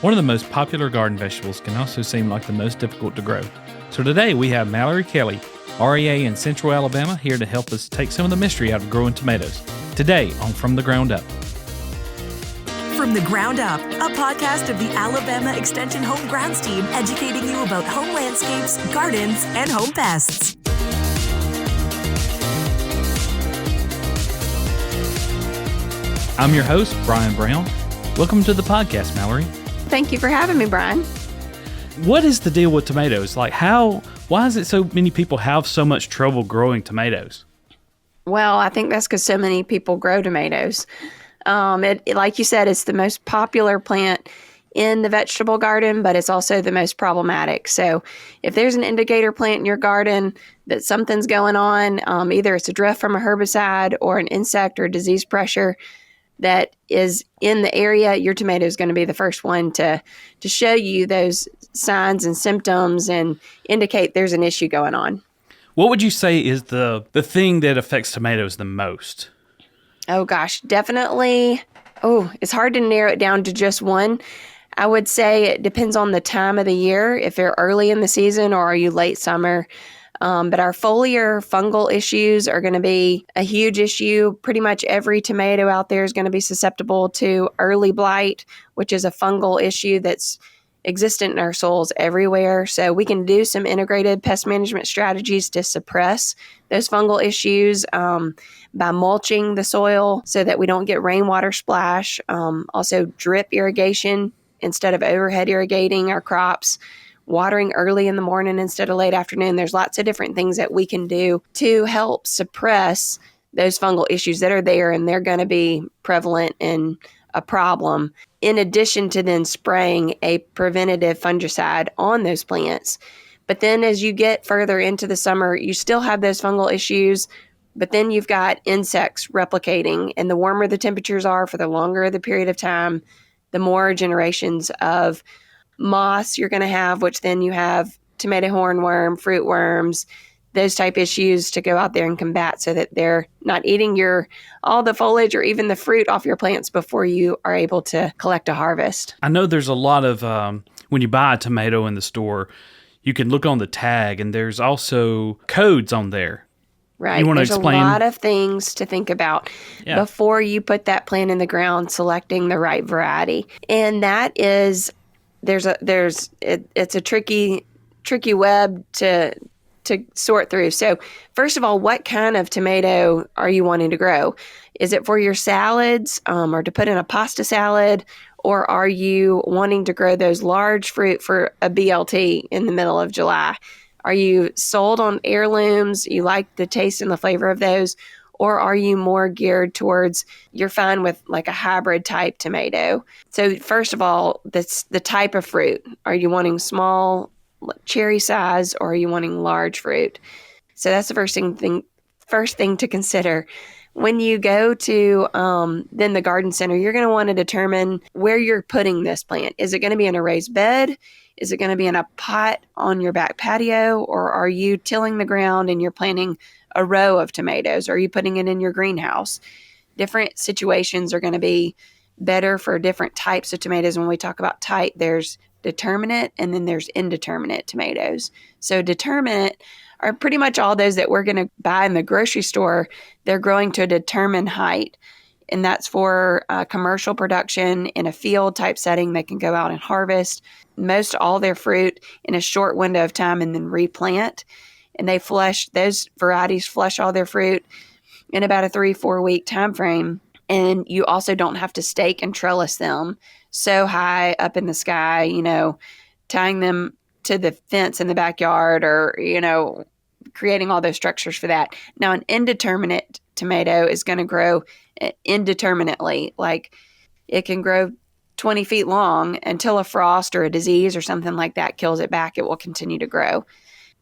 One of the most popular garden vegetables can also seem like the most difficult to grow. So today we have Mallory Kelley, REA in Central Alabama, here to help us take some of the mystery out of growing tomatoes. Today on From the Ground Up. From the Ground Up, a podcast of the Alabama Extension Home Grounds team educating you about home landscapes, gardens, and home pests. I'm your host, Brian Brown. Welcome to the podcast, Mallory. Thank you for having me, Brian. What is the deal with tomatoes? Why is it so many people have so much trouble growing tomatoes? Well, I think that's because so many people grow tomatoes. Like you said, it's the most popular plant in the vegetable garden, but it's also the most problematic. So if there's an indicator plant in your garden that something's going on, either it's a drift from a herbicide or an insect or disease pressure that is in the area, your tomato is going to be the first one to show you those signs and symptoms and indicate there's an issue going on. What would you say is the thing that affects tomatoes the most? Oh gosh, definitely. It's hard to narrow it down to just one. I would say it depends on the time of the year, if you're early in the season or are you late summer. But our foliar fungal issues are going to be a huge issue. Pretty much every tomato out there is going to be susceptible to early blight, which is a fungal issue that's existent in our soils everywhere. So we can do some integrated pest management strategies to suppress those fungal issues by mulching the soil so that we don't get rainwater splash. Also drip irrigation instead of overhead irrigating our crops. Watering early in the morning instead of late afternoon. There's lots of different things that we can do to help suppress those fungal issues that are there, and they're going to be prevalent and a problem, in addition to then spraying a preventative fungicide on those plants. But then as you get further into the summer, you still have those fungal issues, but then you've got insects replicating, and the warmer the temperatures are for the longer the period of time, the more generations of moss you're going to have, which then you have tomato hornworm, fruit worms, those type issues to go out there and combat so that they're not eating all the foliage or even the fruit off your plants before you are able to collect a harvest. I know there's a lot of, when you buy a tomato in the store, you can look on the tag and there's also codes on there. Right. You want to There's explain? A lot of things to think about before you put that plant in the ground, selecting the right variety. And that is it's a tricky web to sort through. So first of all, what kind of tomato are you wanting to grow? Is it for your salads or to put in a pasta salad? Or are you wanting to grow those large fruit for a BLT in the middle of July? Are you sold on heirlooms? You like the taste and the flavor of those? Or are you more geared towards, you're fine with like a hybrid type tomato? So first of all, that's the type of fruit. Are you wanting small cherry size or are you wanting large fruit? So that's the first thing to consider. When you go to then the garden center, you're going to want to determine where you're putting this plant. Is it going to be in a raised bed? Is it going to be in a pot on your back patio? Or are you tilling the ground and you're planting a row of tomatoes? Or are you putting it in your greenhouse? Different situations are going to be better for different types of tomatoes. When we talk about type, there's determinate and then there's indeterminate tomatoes. So determinate are pretty much all those that we're going to buy in the grocery store. They're growing to a determined height. And that's for commercial production in a field type setting. They can go out and harvest most all their fruit in a short window of time and then replant. And those varieties flush all their fruit in about a 3-4 week time frame. And you also don't have to stake and trellis them so high up in the sky, tying them to the fence in the backyard or, creating all those structures for that. Now, an indeterminate tomato is going to grow indeterminately. Like it can grow 20 feet long until a frost or a disease or something like that kills it back. It will continue to grow.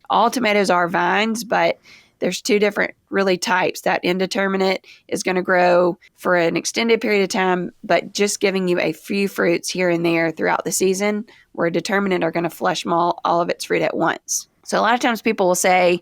All tomatoes are vines, but there's two different really types. That indeterminate is going to grow for an extended period of time, but just giving you a few fruits here and there throughout the season, where determinate are going to flush all of its fruit at once. So a lot of times people will say,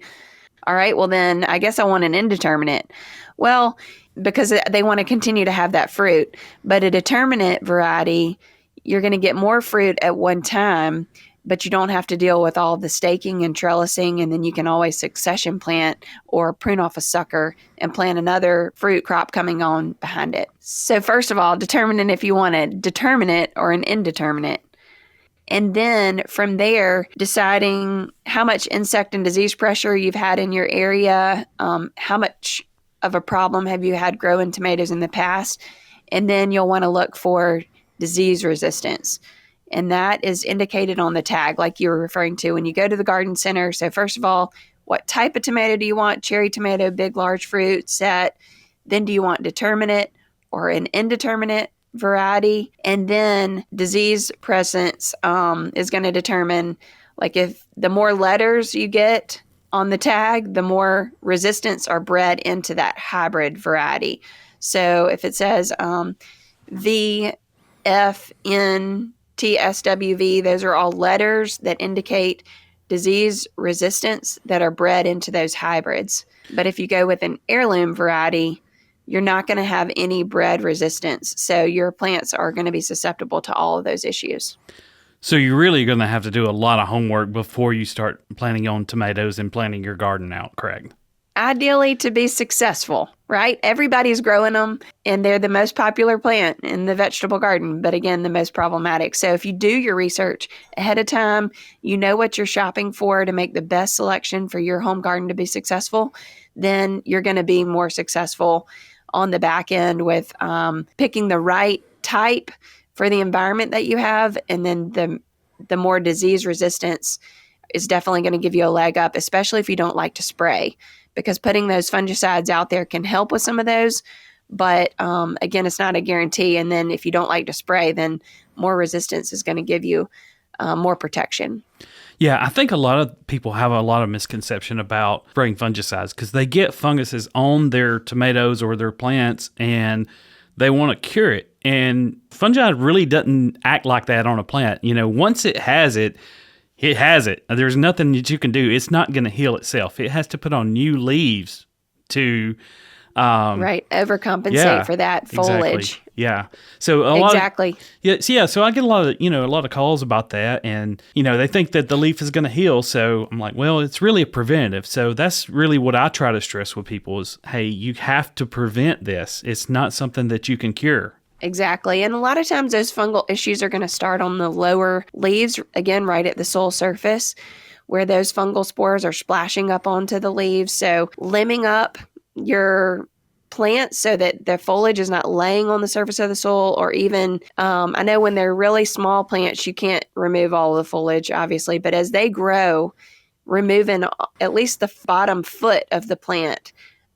all right, well then I guess I want an indeterminate. Well, because they want to continue to have that fruit. But a determinate variety, you're going to get more fruit at one time, but you don't have to deal with all the staking and trellising, and then you can always succession plant or prune off a sucker and plant another fruit crop coming on behind it. So first of all, determining if you want a determinate or an indeterminate. And then from there, deciding how much insect and disease pressure you've had in your area, how much of a problem have you had growing tomatoes in the past, and then you'll want to look for disease resistance. And that is indicated on the tag, like you were referring to when you go to the garden center. So first of all, what type of tomato do you want? Cherry tomato, big, large fruit, set. Then do you want determinate or an indeterminate variety? And then disease presence is going to determine, like, if the more letters you get on the tag, the more resistance are bred into that hybrid variety. So if it says VFN, TSWV, those are all letters that indicate disease resistance that are bred into those hybrids. But if you go with an heirloom variety, you're not going to have any bred resistance. So your plants are going to be susceptible to all of those issues. So you're really going to have to do a lot of homework before you start planting on tomatoes and planting your garden out, correct? Ideally, to be successful, right? Everybody's growing them, and they're the most popular plant in the vegetable garden, but again, the most problematic. So if you do your research ahead of time, you know what you're shopping for to make the best selection for your home garden to be successful, then you're going to be more successful on the back end with picking the right type for the environment that you have, and then the more disease resistance is definitely going to give you a leg up, especially if you don't like to spray, because putting those fungicides out there can help with some of those. But again, it's not a guarantee. And then if you don't like to spray, then more resistance is going to give you more protection. Yeah, I think a lot of people have a lot of misconception about spraying fungicides because they get funguses on their tomatoes or their plants and they want to cure it. And fungi really doesn't act like that on a plant. You know, once it has it, it has it. There's nothing that you can do. It's not going to heal itself. It has to put on new leaves to overcompensate for that foliage. Exactly. Yeah. So so I get a lot of calls about that, and they think that the leaf is going to heal. So I'm like, well, it's really a preventative. So that's really what I try to stress with people is, hey, you have to prevent this. It's not something that you can cure. Exactly. And a lot of times those fungal issues are going to start on the lower leaves, again, right at the soil surface, where those fungal spores are splashing up onto the leaves. So limbing up your plants so that the foliage is not laying on the surface of the soil, or even, I know when they're really small plants, you can't remove all of the foliage, obviously, but as they grow, removing at least the bottom foot of the plant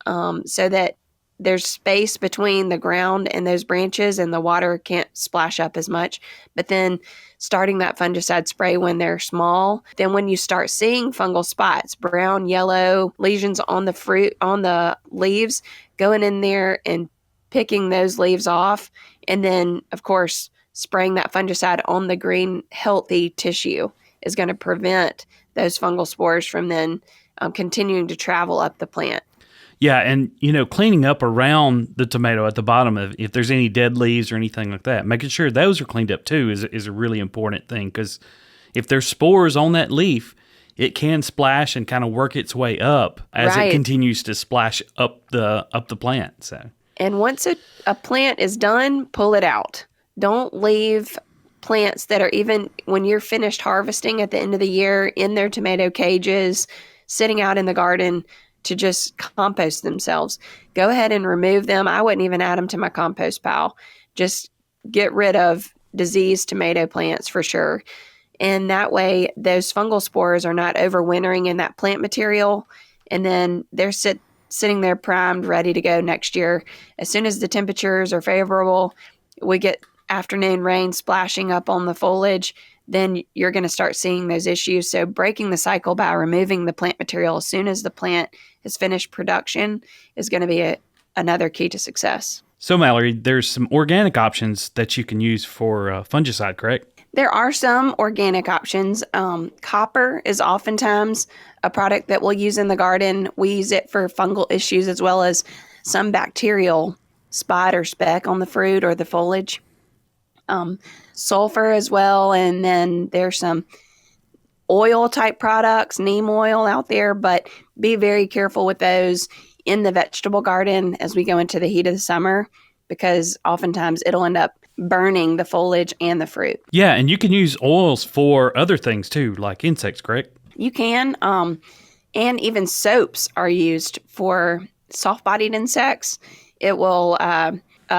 so that there's space between the ground and those branches and the water can't splash up as much. But then starting that fungicide spray when they're small, then when you start seeing fungal spots, brown, yellow, lesions on the fruit, on the leaves, going in there and picking those leaves off. And then, of course, spraying that fungicide on the green, healthy tissue is going to prevent those fungal spores from then continuing to travel up the plant. Yeah, and cleaning up around the tomato at the bottom of if there's any dead leaves or anything like that, making sure those are cleaned up too is a really important thing, because if there's spores on that leaf, it can splash and kind of work its way up as it continues to splash up the plant. So, and once a plant is done, pull it out. Don't leave plants that are, even when you're finished harvesting at the end of the year, in their tomato cages, sitting out in the garden to just compost themselves. Go ahead and remove them. I wouldn't even add them to my compost pile. Just get rid of diseased tomato plants for sure. And that way, those fungal spores are not overwintering in that plant material. And then they're sitting there primed, ready to go next year. As soon as the temperatures are favorable, we get afternoon rain splashing up on the foliage, then you're going to start seeing those issues. So breaking the cycle by removing the plant material as soon as the plant has finished production is going to be another key to success. So Mallory, there's some organic options that you can use for fungicide, correct? There are some organic options. Copper is oftentimes a product that we'll use in the garden. We use it for fungal issues as well as some bacterial spot or speck on the fruit or the foliage. sulfur as well. And then there's some oil type products, neem oil out there, but be very careful with those in the vegetable garden as we go into the heat of the summer, because oftentimes it'll end up burning the foliage and the fruit. Yeah, and you can use oils for other things too, like insects, correct? You can, and even soaps are used for soft-bodied insects. It will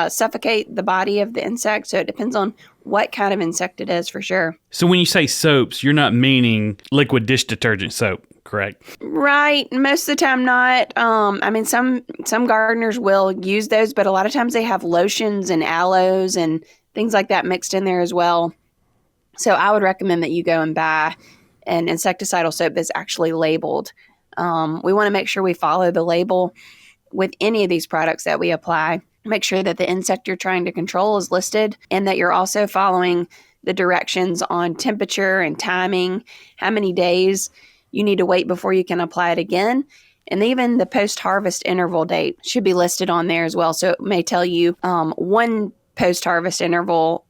suffocate the body of the insect, so it depends on what kind of insect it is for sure. So when you say soaps, you're not meaning liquid dish detergent soap, correct? Right. Most of the time not. I mean, some gardeners will use those, but a lot of times they have lotions and aloes and things like that mixed in there as well. So I would recommend that you go and buy an insecticidal soap that's actually labeled. We want to make sure we follow the label with any of these products that we apply. Make sure that the insect you're trying to control is listed, and that you're also following the directions on temperature and timing, how many days you need to wait before you can apply it again. And even the post-harvest interval date should be listed on there as well. So it may tell you one post-harvest interval,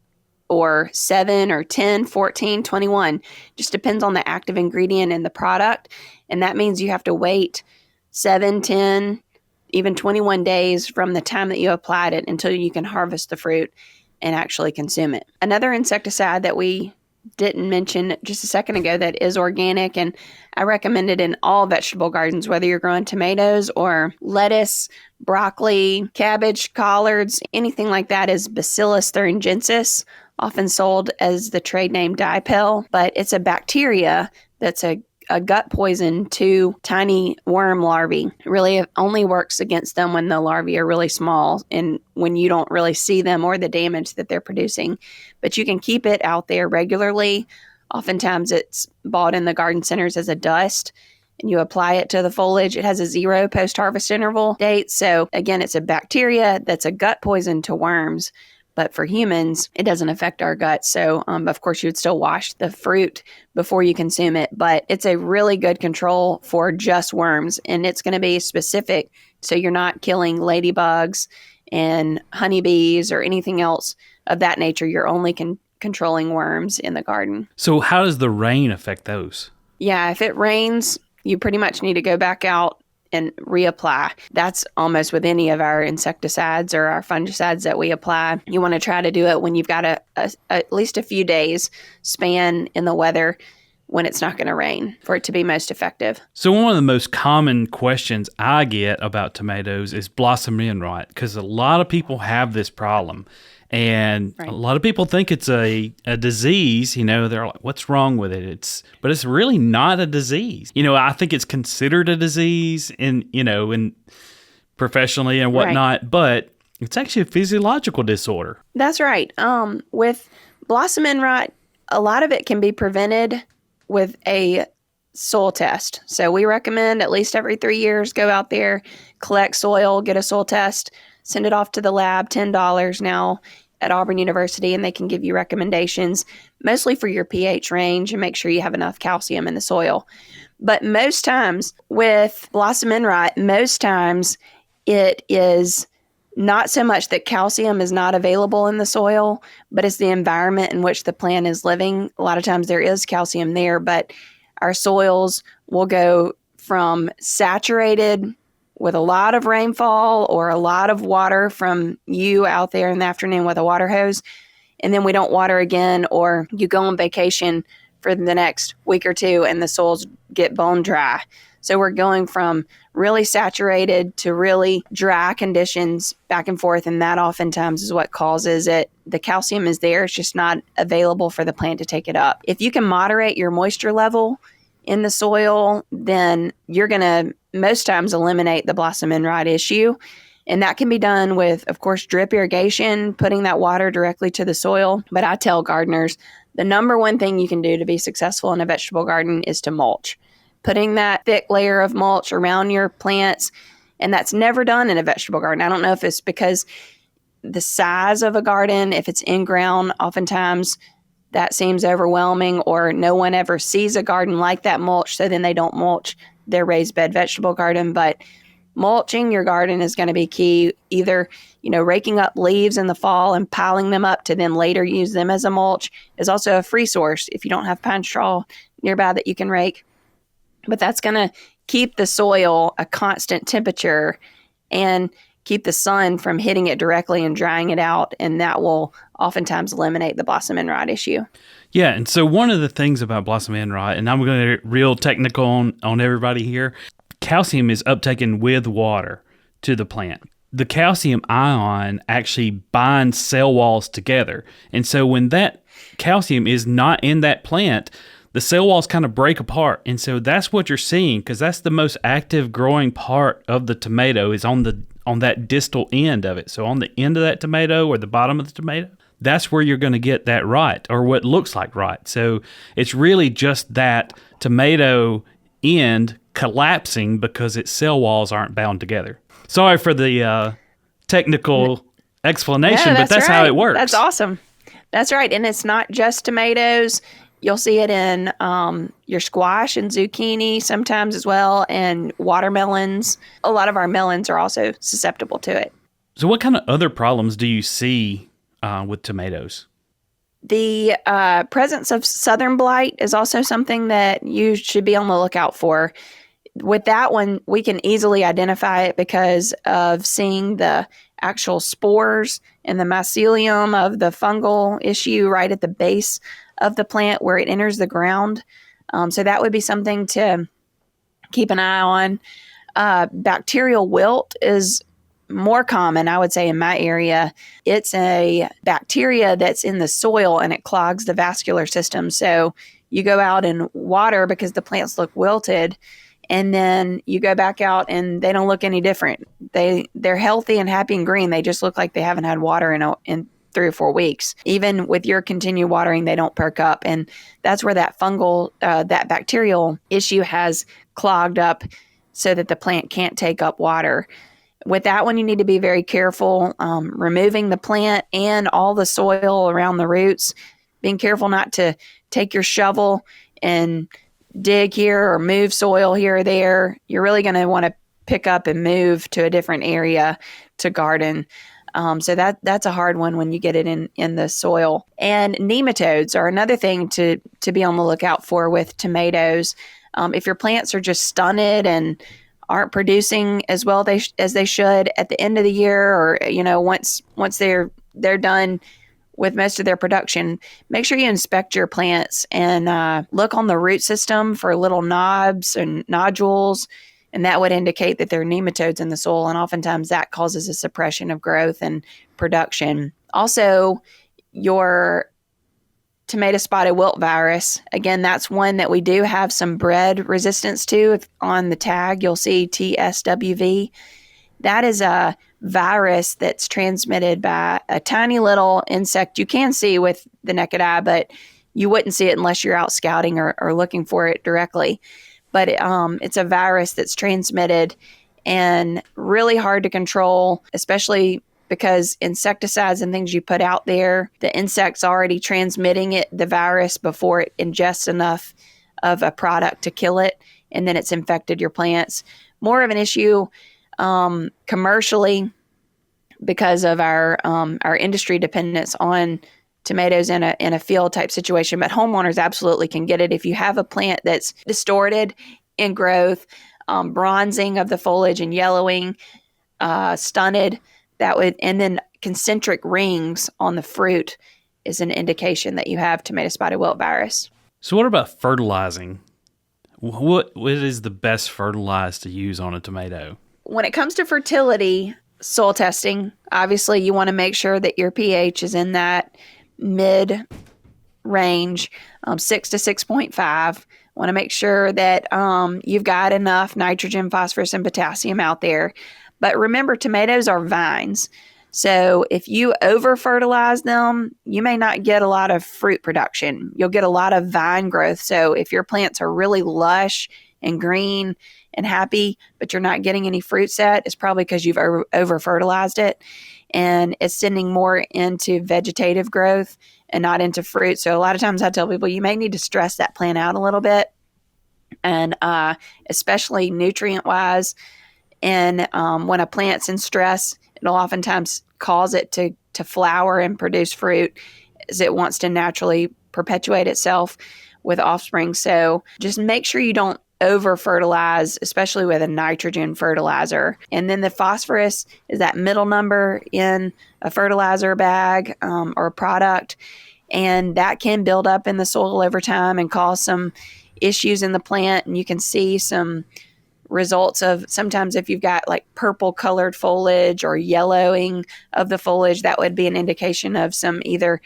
or 7 or 10, 14, 21. Just depends on the active ingredient in the product. And that means you have to wait 7, 10, even 21 days from the time that you applied it until you can harvest the fruit and actually consume it. Another insecticide that we didn't mention just a second ago that is organic, and I recommend it in all vegetable gardens, whether you're growing tomatoes or lettuce, broccoli, cabbage, collards, anything like that, is Bacillus thuringiensis, often sold as the trade name Dipel, but it's a bacteria that's a gut poison to tiny worm larvae. Really, it only works against them when the larvae are really small and when you don't really see them or the damage that they're producing. But you can keep it out there regularly. Oftentimes it's bought in the garden centers as a dust, and you apply it to the foliage. It has a 0 post-harvest interval date. So again, it's a bacteria that's a gut poison to worms. But for humans, it doesn't affect our guts. So, of course, you would still wash the fruit before you consume it. But it's a really good control for just worms. And it's going to be specific. So you're not killing ladybugs and honeybees or anything else of that nature. You're only controlling worms in the garden. So how does the rain affect those? Yeah, if it rains, you pretty much need to go back out and reapply. That's almost with any of our insecticides or our fungicides that we apply. You want to try to do it when you've got at least a few days span in the weather when it's not going to rain for it to be most effective. So one of the most common questions I get about tomatoes is blossom end rot, because a lot of people have this problem. And right. A lot of people think it's a disease, they're like, what's wrong with it? But it's really not a disease. I think it's considered a disease in professionally and whatnot, right. But it's actually a physiological disorder. That's right. With blossom end rot, a lot of it can be prevented with a soil test. So we recommend at least every 3 years, go out there, collect soil, get a soil test, send it off to the lab, $10 now at Auburn University, and they can give you recommendations, mostly for your pH range and make sure you have enough calcium in the soil. But most times with blossom end rot, it is not so much that calcium is not available in the soil, but it's the environment in which the plant is living. A lot of times there is calcium there, but our soils will go from saturated with a lot of rainfall or a lot of water from you out there in the afternoon with a water hose, and then we don't water again, or you go on vacation for the next week or two and the soils get bone dry. So we're going from really saturated to really dry conditions back and forth, and that oftentimes is what causes it. The calcium is there, it's just not available for the plant to take it up. If you can moderate your moisture level in the soil, then you're going to most times eliminate the blossom end rot issue. And that can be done with, of course, drip irrigation, putting that water directly to the soil. But I tell gardeners, the number one thing you can do to be successful in a vegetable garden is to mulch. Putting that thick layer of mulch around your plants. And that's never done in a vegetable garden. I don't know if it's because the size of a garden, if it's in ground, oftentimes that seems overwhelming, or no one ever sees a garden like that mulch, so then they don't mulch their raised bed vegetable garden. But mulching your garden is going to be key. Either, raking up leaves in the fall and piling them up to then later use them as a mulch is also a free source if you don't have pine straw nearby that you can rake. But that's going to keep the soil a constant temperature and keep the sun from hitting it directly and drying it out. And that will oftentimes eliminate the blossom end rot issue. Yeah, and so one of the things about blossom end rot, and I'm going to get real technical on everybody here, calcium is uptaken with water to the plant. The calcium ion actually binds cell walls together. And so when that calcium is not in that plant, the cell walls kind of break apart. And so that's what you're seeing, because that's the most active growing part of the tomato is on that distal end of it. So on the end of that tomato or the bottom of the tomato, that's where you're going to get that rot or what looks like rot. So it's really just that tomato end collapsing because its cell walls aren't bound together. Sorry for the technical explanation, but that's right. How it works. That's awesome. That's right. And it's not just tomatoes. You'll see it in your squash and zucchini sometimes as well, and watermelons. A lot of our melons are also susceptible to it. So what kind of other problems do you see with tomatoes? The presence of southern blight is also something that you should be on the lookout for. With that one, we can easily identify it because of seeing the actual spores and the mycelium of the fungal issue right at the base of the plant where it enters the ground. So that would be something to keep an eye on. Bacterial wilt is more common, I would say, in my area. It's a bacteria that's in the soil and it clogs the vascular system. So you go out and water because the plants look wilted, and then you go back out and they don't look any different. They're healthy and happy and green. They just look like they haven't had water in 3 or 4 weeks. Even with your continued watering, they don't perk up. And that's where that that bacterial issue has clogged up so that the plant can't take up water. With that one, you need to be very careful, removing the plant and all the soil around the roots, being careful not to take your shovel and dig here or move soil here or there. You're really going to want to pick up and move to a different area to garden. So that's a hard one when you get it in the soil. And nematodes are another thing to be on the lookout for with tomatoes. If your plants are just stunted and aren't producing as well as they should at the end of the year, or once they're done with most of their production, make sure you inspect your plants and look on the root system for little knobs and nodules. And that would indicate that there are nematodes in the soil. And oftentimes that causes a suppression of growth and production. Also, your tomato spotted wilt virus, again, that's one that we do have some bred resistance to. On the tag, you'll see TSWV. That is a virus that's transmitted by a tiny little insect you can see with the naked eye, but you wouldn't see it unless you're out scouting or looking for it directly. But it's a virus that's transmitted and really hard to control, especially because insecticides and things you put out there, the insect's already transmitting the virus before it ingests enough of a product to kill it, and then it's infected your plants. More of an issue commercially because of our industry dependence on tomatoes in a field type situation, but homeowners absolutely can get it if you have a plant that's distorted in growth, bronzing of the foliage and yellowing, stunted. And then concentric rings on the fruit is an indication that you have tomato spotted wilt virus. So what about fertilizing? What is the best fertilizer to use on a tomato? When it comes to fertility, soil testing, obviously you want to make sure that your pH is in that mid range, 6 to 6.5. Want to make sure that you've got enough nitrogen, phosphorus, and potassium out there. But remember, tomatoes are vines. So if you over-fertilize them, you may not get a lot of fruit production. You'll get a lot of vine growth. So if your plants are really lush and green and happy, but you're not getting any fruit set, it's probably because you've over-fertilized it. And it's sending more into vegetative growth and not into fruit. So a lot of times I tell people you may need to stress that plant out a little bit. And especially nutrient-wise, And when a plant's in stress, it'll oftentimes cause it to flower and produce fruit as it wants to naturally perpetuate itself with offspring. So just make sure you don't over fertilize, especially with a nitrogen fertilizer. And then the phosphorus is that middle number in a fertilizer bag or a product. And that can build up in the soil over time and cause some issues in the plant. And you can see some results of sometimes if you've got like purple colored foliage or yellowing of the foliage, that would be an indication of some either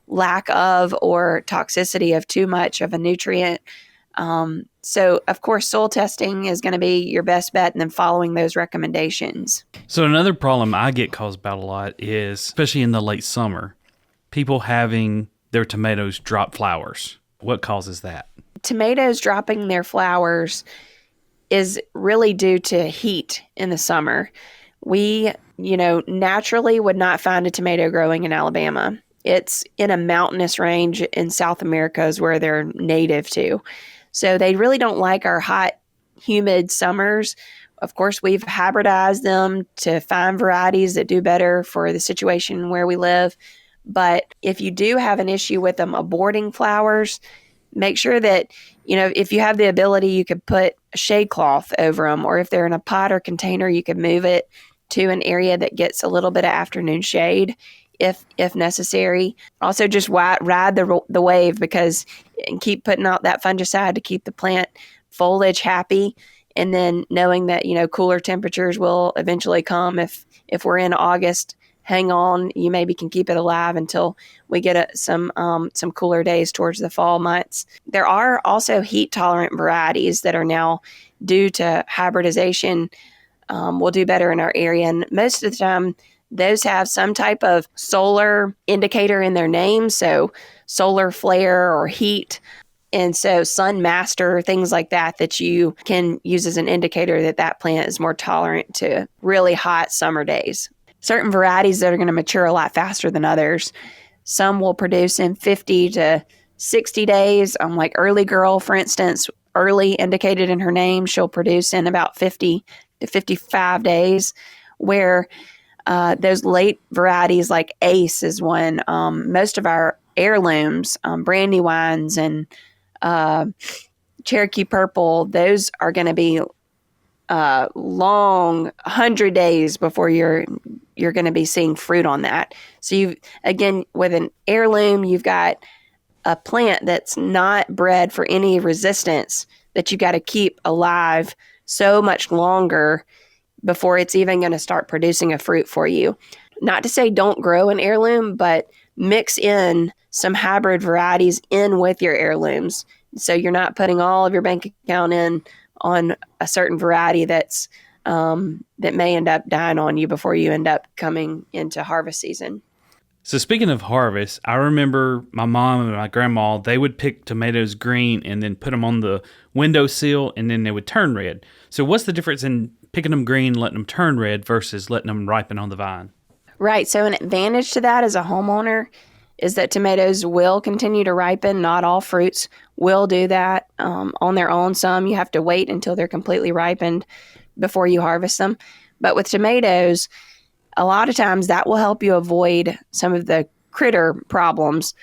lack of or toxicity of too much of a nutrient. So, of course, soil testing is going to be your best bet and then following those recommendations. So another problem I get caused about a lot is, especially in the late summer, people having their tomatoes drop flowers. What causes that? Tomatoes dropping their flowers is really due to heat in the summer. We, naturally would not find a tomato growing in Alabama. It's in a mountainous range in South America is where they're native to. So they really don't like our hot, humid summers. Of course, we've hybridized them to find varieties that do better for the situation where we live. But if you do have an issue with them aborting flowers, make sure that, if you have the ability, you could put a shade cloth over them, or if they're in a pot or container, you could move it to an area that gets a little bit of afternoon shade if necessary. Also, just ride the wave and keep putting out that fungicide to keep the plant foliage happy. And then knowing that, cooler temperatures will eventually come. If we're in August, hang on. You maybe can keep it alive until we get some cooler days towards the fall months. There are also heat tolerant varieties that are now, due to hybridization, will do better in our area. And most of the time, those have some type of solar indicator in their name. So solar flare or heat. And so sun master, things like that you can use as an indicator that plant is more tolerant to really hot summer days. Certain varieties that are going to mature a lot faster than others. Some will produce in 50 to 60 days. Like Early Girl, for instance, early indicated in her name, she'll produce in about 50 to 55 days, where those late varieties like Ace is one. Most of our heirlooms, Brandywines and Cherokee Purple, those are going to be long 100 days before you're going to be seeing fruit on that. So with an heirloom, you've got a plant that's not bred for any resistance that you got to keep alive so much longer before it's even going to start producing a fruit for you. Not to say don't grow an heirloom, but mix in some hybrid varieties in with your heirlooms. So you're not putting all of your bank account in on a certain variety that may end up dying on you before you end up coming into harvest season. So speaking of harvest, I remember my mom and my grandma, they would pick tomatoes green and then put them on the windowsill and then they would turn red. So what's the difference in picking them green, letting them turn red versus letting them ripen on the vine? Right. So an advantage to that as a homeowner is that tomatoes will continue to ripen. Not all fruits will do that on their own. Some you have to wait until they're completely ripened before you harvest them. But with tomatoes, a lot of times that will help you avoid some of the critter problems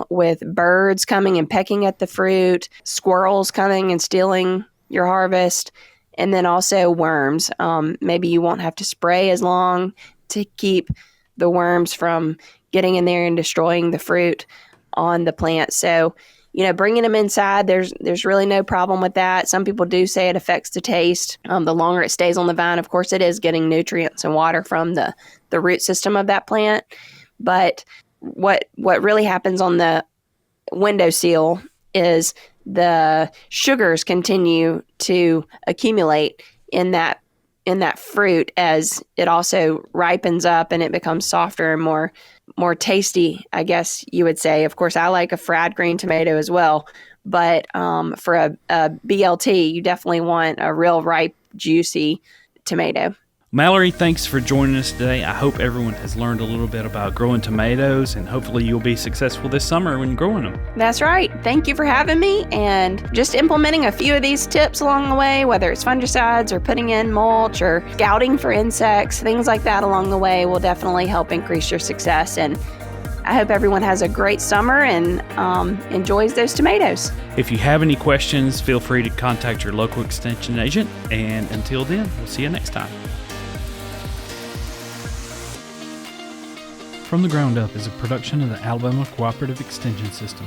with birds coming and pecking at the fruit, squirrels coming and stealing your harvest, and then also worms. Maybe you won't have to spray as long to keep the worms from getting in there and destroying the fruit on the plant. So, bringing them inside, there's really no problem with that. Some people do say it affects the taste. The longer it stays on the vine, of course, it is getting nutrients and water from the root system of that plant. But what really happens on the windowsill is the sugars continue to accumulate in that fruit as it also ripens up and it becomes softer and more tasty, I guess you would say. Of course, I like a fried green tomato as well, but for a BLT, you definitely want a real ripe, juicy tomato. Mallory, thanks for joining us today. I hope everyone has learned a little bit about growing tomatoes, and hopefully you'll be successful this summer when growing them. That's right. Thank you for having me, and just implementing a few of these tips along the way, whether it's fungicides or putting in mulch or scouting for insects, things like that along the way will definitely help increase your success. And I hope everyone has a great summer and enjoys those tomatoes. If you have any questions, feel free to contact your local extension agent. And until then, we'll see you next time. From the Ground Up is a production of the Alabama Cooperative Extension System.